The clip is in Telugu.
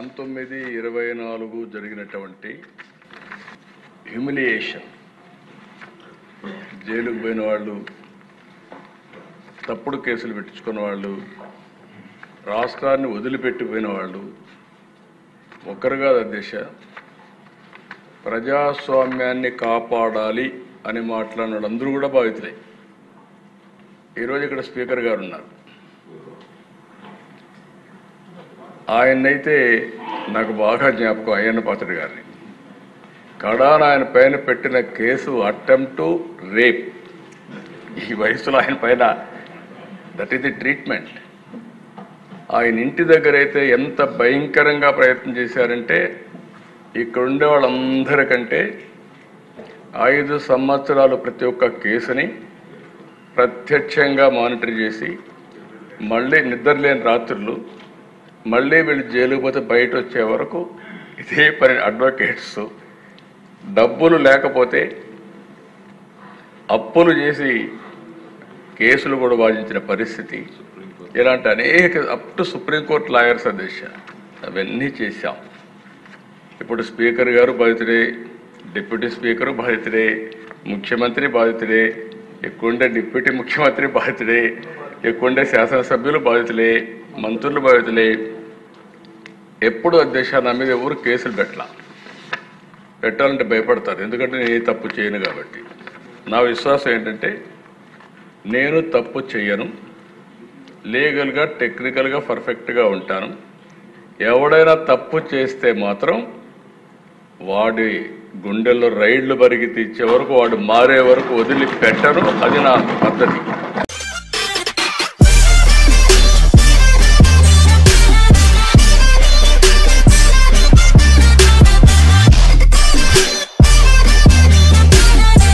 1924 జరిగినటువంటి హ్యూమిలియేషన్, జైలుకు పోయిన వాళ్ళు, తప్పుడు కేసులు పెట్టించుకున్న వాళ్ళు, రాష్ట్రాన్ని వదిలిపెట్టిపోయిన వాళ్ళు ఒక్కరుగా అధ్యక్ష ప్రజాస్వామ్యాన్ని కాపాడాలి అని మాట్లాడిన అందరూ కూడా బాధితులే. ఈరోజు ఇక్కడ స్పీకర్ గారు ఉన్నారు. ఆయన్నైతే నాకు బాగా జ్ఞాపకం, అయ్యన్న పాత్రుడు గారిని. కడాన ఆయన పైన పెట్టిన కేసు అటెంప్ట్ టు రేప్. ఈ వయసులో ఆయన పైన దట్ ఈస్ ది ట్రీట్మెంట్. ఆయన ఇంటి దగ్గర అయితే ఎంత భయంకరంగా ప్రయత్నం చేశారంటే ఇక్కడ ఉండే వాళ్ళందరికంటే 5 సంవత్సరాలు ప్రతి ఒక్క కేసుని ప్రత్యక్షంగా మానిటర్ చేసి మళ్ళీ నిద్రలేని రాత్రులు, మళ్ళీ వీళ్ళు జైలుకు పోతే బయట వచ్చే వరకు ఇదే పని. అడ్వకేట్స్ డబ్బులు లేకపోతే అప్పులు చేసి కేసులు కూడా వాదించిన పరిస్థితి. ఇలాంటి అనేక అప్ టు సుప్రీంకోర్టు లాయర్స్ అధ్యక్ష అవన్నీ చేశాం. ఇప్పుడు స్పీకర్ గారు బాధితుడే, డిప్యూటీ స్పీకరు బాధితుడే, ముఖ్యమంత్రి బాధితుడే, ఎక్కువండే డిప్యూటీ ముఖ్యమంత్రి బాధితుడే, ఎక్కువండే శాసనసభ్యులు బాధితులే, మంత్రులు బాధితులే. ఎప్పుడు అధ్యక్ష నా మీద ఎవరు కేసులు పెట్టాలంటే భయపడతారు, ఎందుకంటే నేను ఏ తప్పు చేయను కాబట్టి. నా విశ్వాసం ఏంటంటే నేను తప్పు చేయను, లీగల్గా టెక్నికల్గా పర్ఫెక్ట్గా ఉంటాను. ఎవడైనా తప్పు చేస్తే మాత్రం వాడి గుండెల్లో రైళ్లు బరిగి తీర్చే వరకు, వాడు మారే వరకు వదిలిపెట్టను. అది నా పద్ధతి.